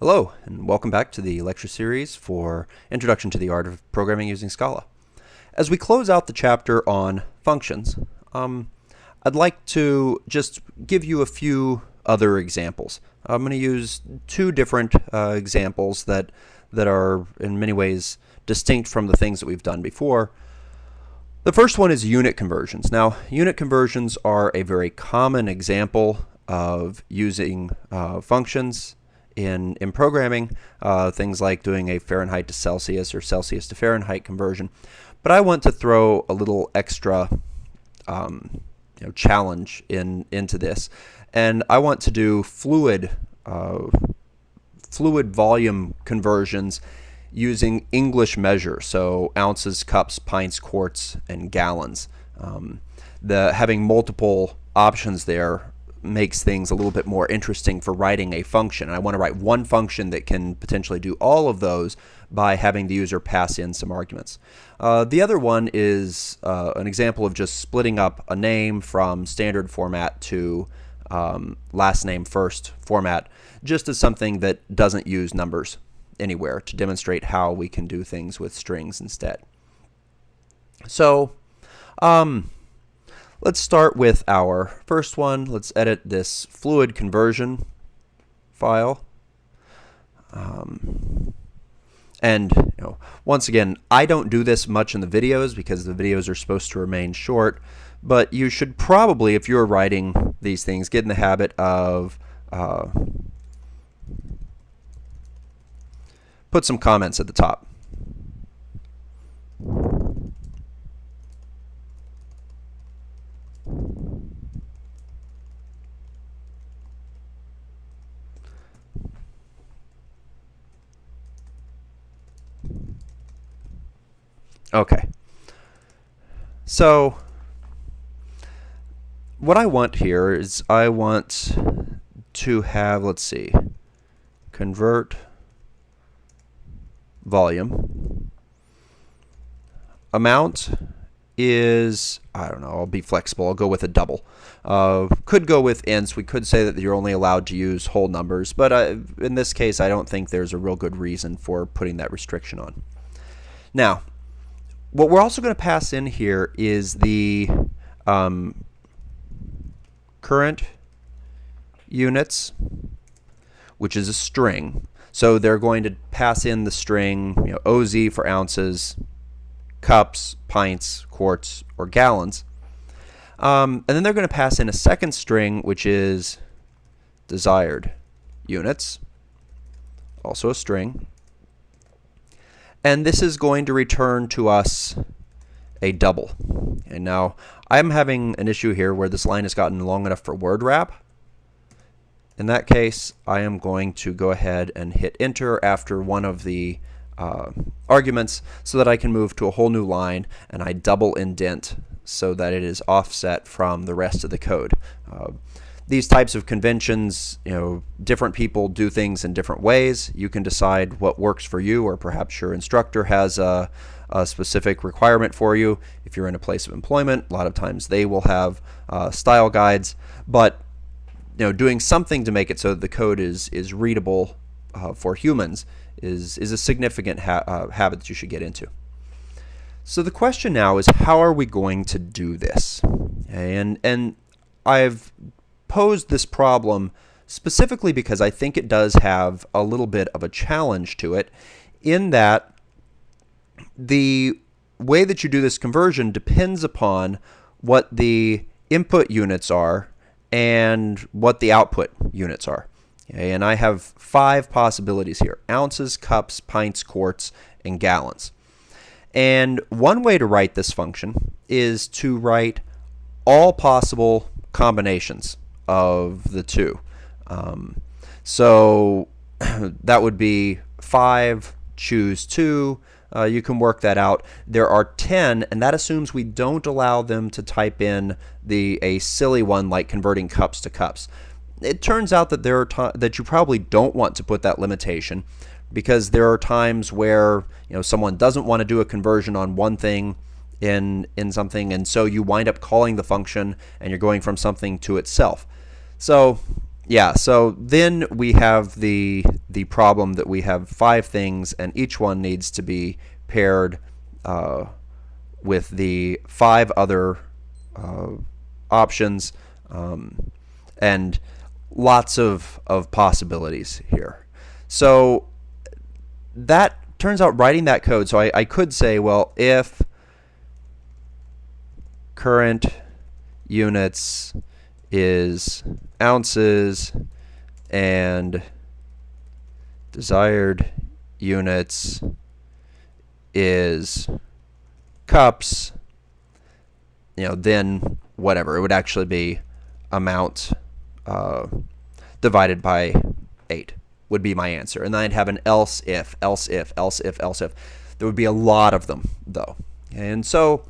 Hello, and welcome back to the lecture series for Introduction to the Art of Programming Using Scala. As we close out the chapter on functions, I'd like to just give you a few other examples. I'm going to use two different examples that are in many ways distinct from the things that we've done before. The first one is unit conversions. Now, unit conversions are a very common example of using functions in programming, things like doing a Fahrenheit to Celsius or Celsius to Fahrenheit conversion. But I want to throw a little extra challenge into this, and I want to do fluid volume conversions using English measure, so ounces, cups, pints, quarts, and gallons. Having multiple options there makes things a little bit more interesting for writing a function. And I want to write one function that can potentially do all of those by having the user pass in some arguments. The other one is an example of just splitting up a name from standard format to last name first format, just as something that doesn't use numbers anywhere, to demonstrate how we can do things with strings instead. So let's start with our first one. Let's edit this fluid conversion file. And once again, I don't do this much in the videos because the videos are supposed to remain short, but you should probably, if you're writing these things, get in the habit of put some comments at the top. Okay, so what I want here is I want to have, let's see, convert volume. Amount is, I don't know, I'll be flexible. I'll go with a double. Could go with ints. We could say that you're only allowed to use whole numbers, but in this case, I don't think there's a real good reason for putting that restriction on. Now, what we're also going to pass in here is the current units, which is a string. So they're going to pass in the string, OZ for ounces, cups, pints, quarts, or gallons. And then they're going to pass in a second string, which is desired units, also a string. And this is going to return to us a double. And now I'm having an issue here where this line has gotten long enough for word wrap. In that case, I am going to go ahead and hit enter after one of the arguments so that I can move to a whole new line, and I double indent so that it is offset from the rest of the code. These types of conventions, different people do things in different ways. You can decide what works for you, or perhaps your instructor has a specific requirement for you. If you're in a place of employment, a lot of times they will have style guides, but doing something to make it so that the code is readable for humans is a significant habit that you should get into. So the question now is, how are we going to do this? And I've posed this problem specifically because I think it does have a little bit of a challenge to it, in that the way that you do this conversion depends upon what the input units are and what the output units are. Okay, and I have 5 possibilities here: ounces, cups, pints, quarts, and gallons. And one way to write this function is to write all possible combinations of the two. So that would be 5, choose 2. You can work that out. There are 10, and that assumes we don't allow them to type in a silly one like converting cups to cups. It turns out that there are that you probably don't want to put that limitation, because there are times where someone doesn't want to do a conversion on one thing in something, and so you wind up calling the function and you're going from something to itself. So yeah, so then we have the problem that we have 5 things, and each one needs to be paired with the 5 other options, and lots of possibilities here. So that turns out writing that code, so I could say, well, if current units is ounces and desired units is cups, then whatever. It would actually be amount divided by 8 would be my answer. And then I'd have an else if, else if, else if, else if. There would be a lot of them, though. And so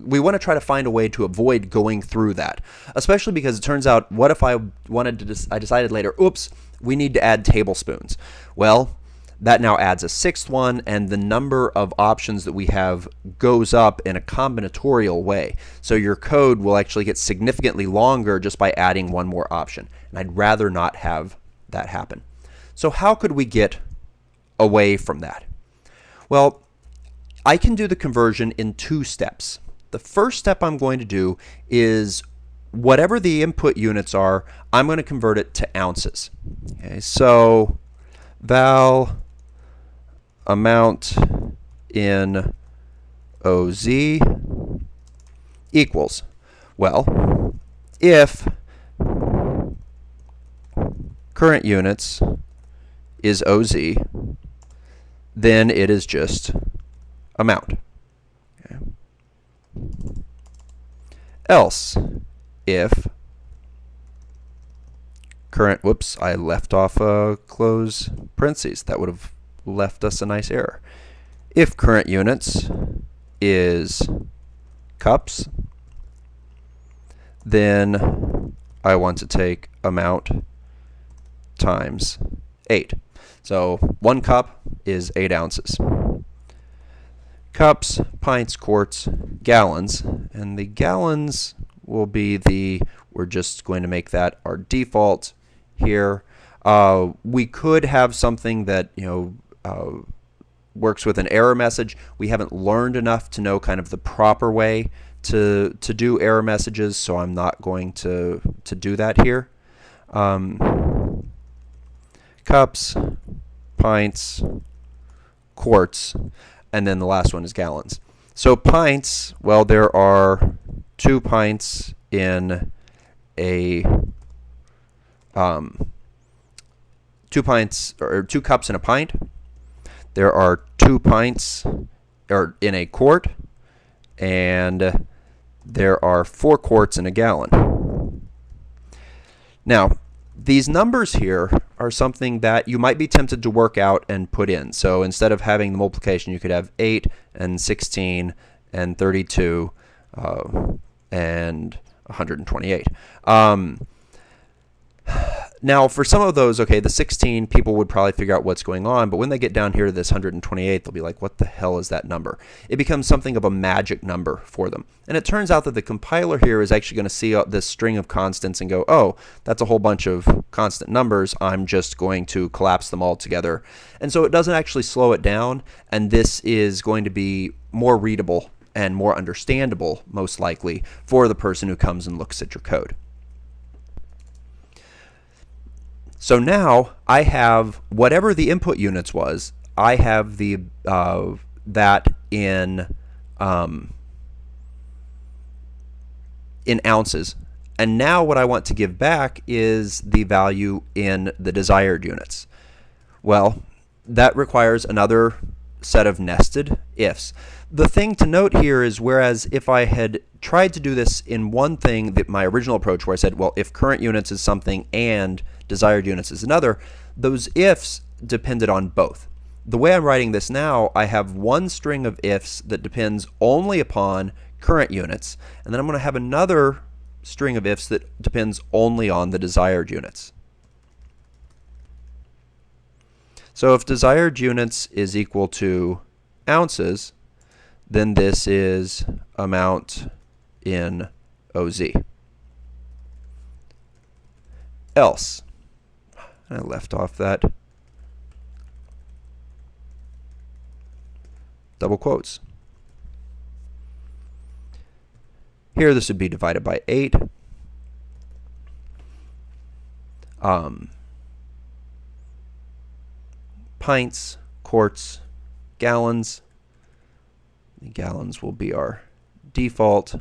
we want to try to find a way to avoid going through that, especially because it turns out, what if I decided later, oops, we need to add tablespoons. Well, that now adds a 6th one, and the number of options that we have goes up in a combinatorial way. So your code will actually get significantly longer just by adding one more option. And I'd rather not have that happen. So how could we get away from that? Well, I can do the conversion in 2 steps. The first step I'm going to do is whatever the input units are, I'm going to convert it to ounces. Okay, so val amount in OZ equals, well, if current units is OZ, then it is just amount. Okay. Else, if current, whoops, I left off a close parentheses. That would have left us a nice error. If current units is cups, then I want to take amount times 8. So 1 cup is 8 ounces. Cups, pints, quarts, gallons, and the gallons will be we're just going to make that our default here. We could have something that works with an error message. We haven't learned enough to know kind of the proper way to do error messages, so I'm not going to do that here. Cups, pints, quarts, and then the last one is gallons. So pints, well, there are 2 pints in a 2 pints, or 2 cups in a pint. There are 2 pints in a quart, and there are 4 quarts in a gallon. Now, these numbers here are something that you might be tempted to work out and put in. So instead of having the multiplication, you could have 8 and 16 and 32 and 128. Now, for some of those, okay, the 16, people would probably figure out what's going on, but when they get down here to this 128, they'll be like, what the hell is that number? It becomes something of a magic number for them. And it turns out that the compiler here is actually going to see this string of constants and go, oh, that's a whole bunch of constant numbers. I'm just going to collapse them all together. And so it doesn't actually slow it down, and this is going to be more readable and more understandable, most likely, for the person who comes and looks at your code. So now I have whatever the input units was, I have the that in ounces. And now what I want to give back is the value in the desired units. Well, that requires another set of nested ifs. The thing to note here is, whereas if I had tried to do this in one thing, that my original approach where I said, well, if current units is something and desired units is another, those ifs depended on both. The way I'm writing this now, I have one string of ifs that depends only upon current units, and then I'm going to have another string of ifs that depends only on the desired units. So if desired units is equal to ounces, then this is amount in OZ. else. I left off that double quotes. Here this would be divided by 8. Pints, quarts, gallons. The gallons will be our default.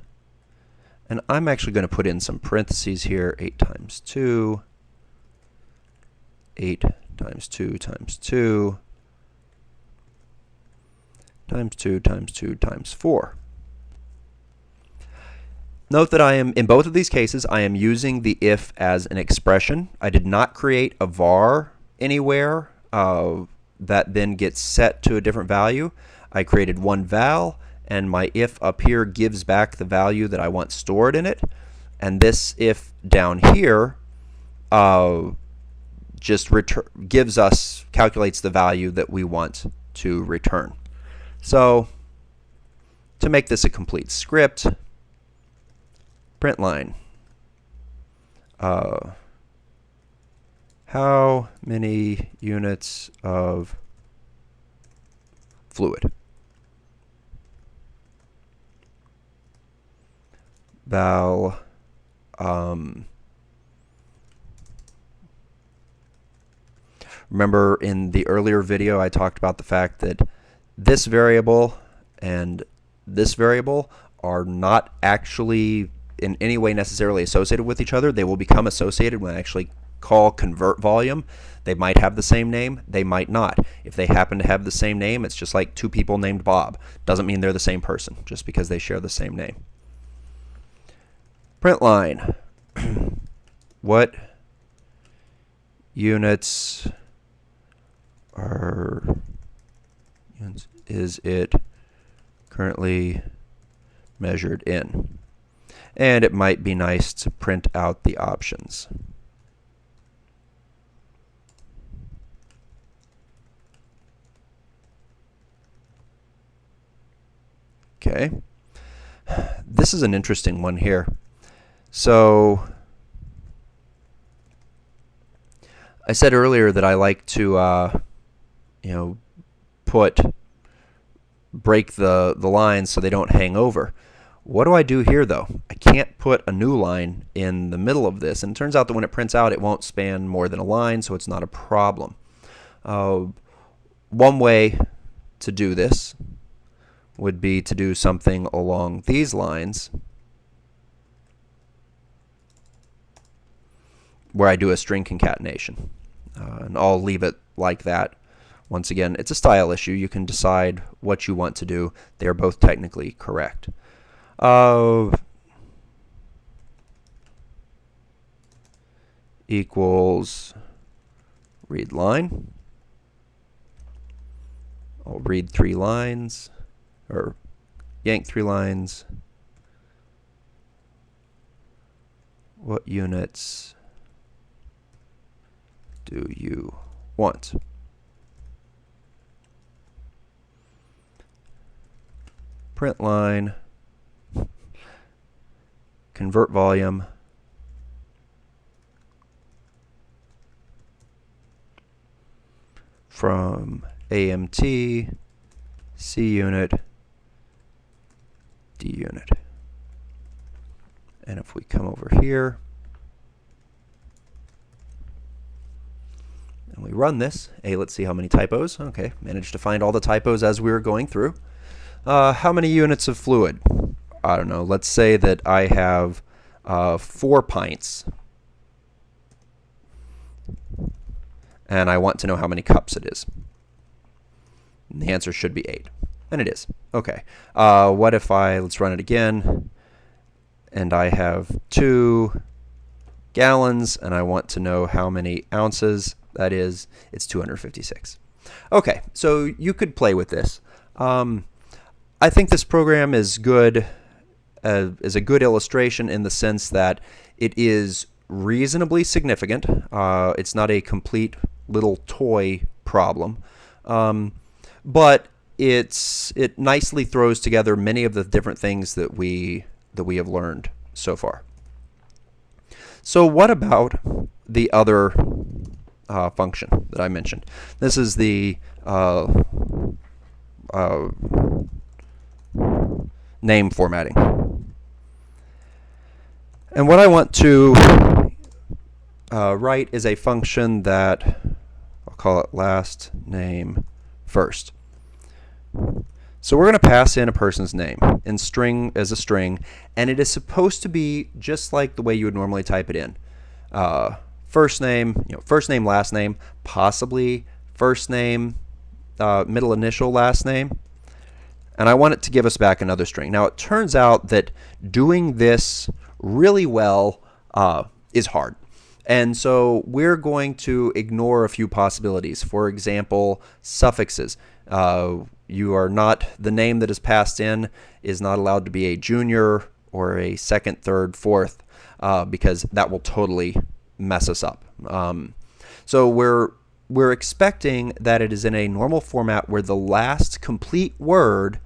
And I'm actually going to put in some parentheses here. 8 times 2. 8 times 2 times 2 times 2 times 2 times 4. Note that I am, in both of these cases, I am using the if as an expression. I did not create a var anywhere that then gets set to a different value. I created one val, and my if up here gives back the value that I want stored in it. And this if down here just calculates the value that we want to return. So to make this a complete script, print line. How many units of fluid? Val, remember in the earlier video I talked about the fact that this variable and this variable are not actually in any way necessarily associated with each other. They will become associated when I actually call convert volume. They might have the same name, they might not. If they happen to have the same name, it's just like two people named Bob. Doesn't mean they're the same person just because they share the same name. Print line. What units is it currently measured in? And it might be nice to print out the options. Okay. This is an interesting one here. So I said earlier that I like to break the lines so they don't hang over. What do I do here though? I can't put a new line in the middle of this, and it turns out that when it prints out it won't span more than a line, so it's not a problem. One way to do this would be to do something along these lines where I do a string concatenation, and I'll leave it like that. Once again, it's a style issue. You can decide what you want to do. They are both technically correct. Equals read line. I'll read 3 lines, or yank 3 lines. What units do you want? Print line, convert volume, from AMT, C unit, D unit. And if we come over here and we run this, let's see how many typos. Okay, managed to find all the typos as we were going through. How many units of fluid? I don't know. Let's say that I have 4 pints. And I want to know how many cups it is. And the answer should be 8. And it is. Okay. What if let's run it again, and I have 2 gallons, and I want to know how many ounces that is. It's 256. Okay, so you could play with this. I think this program is good, is a good illustration in the sense that it is reasonably significant. It's not a complete little toy problem, but it nicely throws together many of the different things that we have learned so far. So what about the other function that I mentioned? This is the name formatting. And what I want to write is a function that I'll call it last name first. So we're going to pass in a person's name in string as a string, and it is supposed to be just like the way you would normally type it in. First name, first name, last name, possibly first name, middle initial, last name. And I want it to give us back another string. Now it turns out that doing this really well is hard. And so we're going to ignore a few possibilities. For example, suffixes. You are not, the name that is passed in is not allowed to be a junior or a second, third, fourth, because that will totally mess us up. So we're expecting that it is in a normal format where the last complete word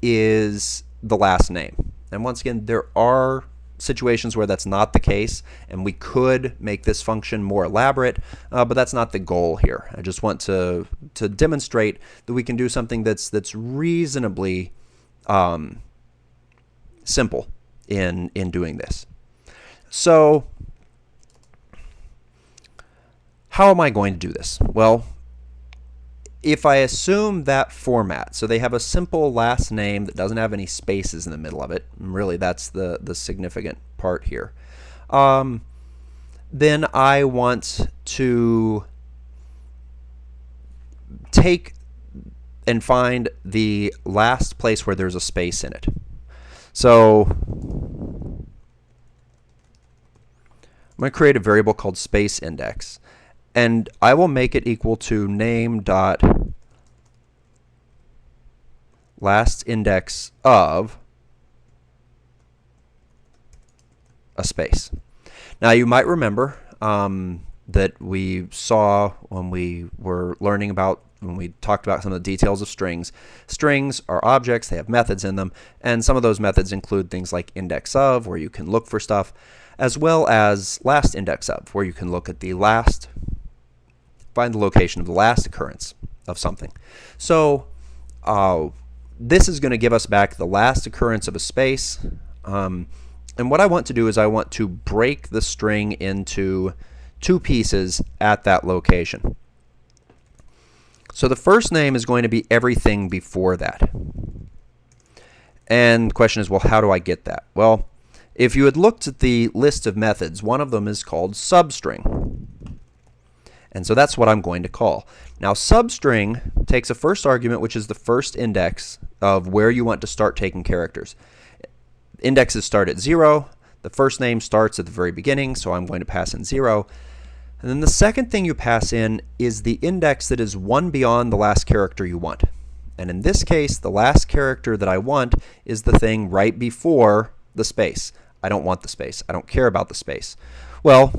is the last name. And once again, there are situations where that's not the case, and we could make this function more elaborate, but that's not the goal here. I just want to demonstrate that we can do something that's reasonably simple in doing this. So how am I going to do this? Well, if I assume that format, so they have a simple last name that doesn't have any spaces in the middle of it, and really that's the significant part here, then I want to take and find the last place where there's a space in it. So I'm going to create a variable called space index. And I will make it equal to name dot last index of a space. Now you might remember that we saw when we were learning about, when we talked about some of the details of strings. Strings are objects, they have methods in them, and some of those methods include things like index of, where you can look for stuff, as well as last index of, where you can look at the last, find the location of the last occurrence of something. So this is going to give us back the last occurrence of a space. And what I want to do is I want to break the string into two pieces at that location. So the first name is going to be everything before that. And the question is, well, how do I get that? Well, if you had looked at the list of methods, one of them is called substring. And so that's what I'm going to call. Now substring takes a first argument, which is the first index of where you want to start taking characters. Indexes start at 0. The first name starts at the very beginning, so I'm going to pass in 0. And then the second thing you pass in is the index that is one beyond the last character you want. And in this case, the last character that I want is the thing right before the space. I don't want the space. I don't care about the space. Well,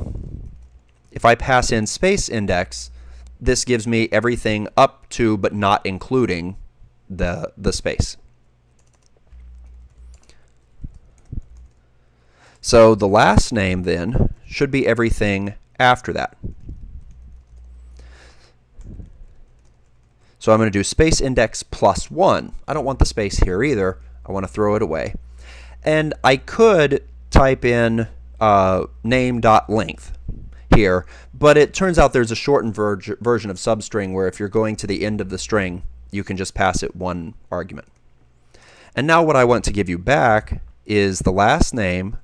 if I pass in space index, this gives me everything up to but not including the space. So the last name then should be everything after that. So I'm going to do space index plus 1. I don't want the space here either. I want to throw it away. And I could type in name.length here, but it turns out there's a shortened version of substring where if you're going to the end of the string, you can just pass it one argument. And now what I want to give you back is the last name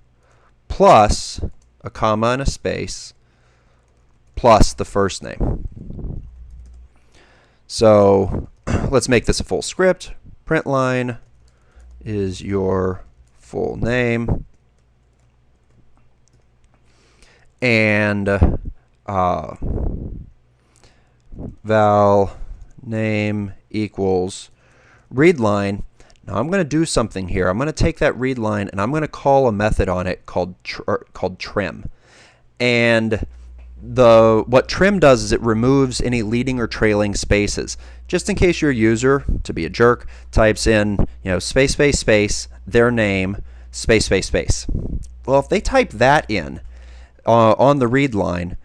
plus a comma and a space plus the first name. So let's make this a full script. Print line is your full name, and val name equals read line. Now I'm going to do something here. I'm going to take that read line and I'm going to call a method on it called trim. And what trim does is it removes any leading or trailing spaces. Just in case your user, to be a jerk, types in, space, space, space, their name, space, space, space. Well, if they type that in, on the read line,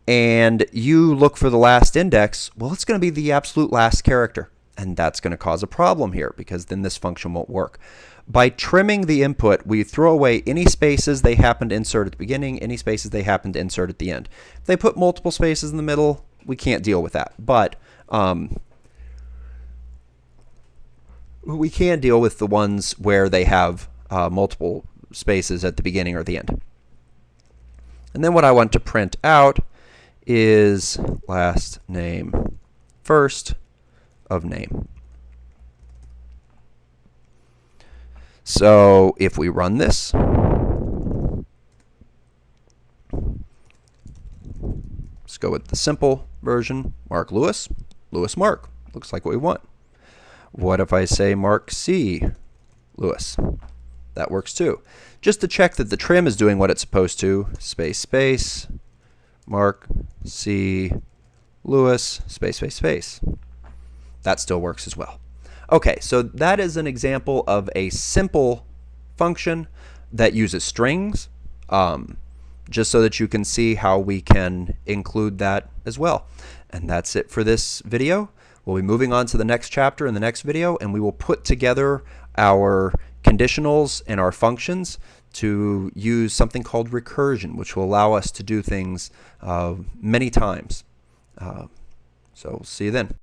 and you look for the last index, well, it's going to be the absolute last character. And that's going to cause a problem here because then this function won't work. By trimming the input, we throw away any spaces they happen to insert at the beginning, any spaces they happen to insert at the end. If they put multiple spaces in the middle, we can't deal with that. But we can deal with the ones where they have multiple spaces at the beginning or the end. And then what I want to print out is last name first of name. So if we run this, let's go with the simple version, Mark Lewis, Lewis Mark. Looks like what we want. What if I say Mark C. Lewis? That works too. Just to check that the trim is doing what it's supposed to, space, space, Mark C. Lewis, space, space, space. That still works as well. Okay, so that is an example of a simple function that uses strings, just so that you can see how we can include that as well. And that's it for this video. We'll be moving on to the next chapter in the next video, and we will put together our conditionals and our functions to use something called recursion, which will allow us to do things many times. So see you then.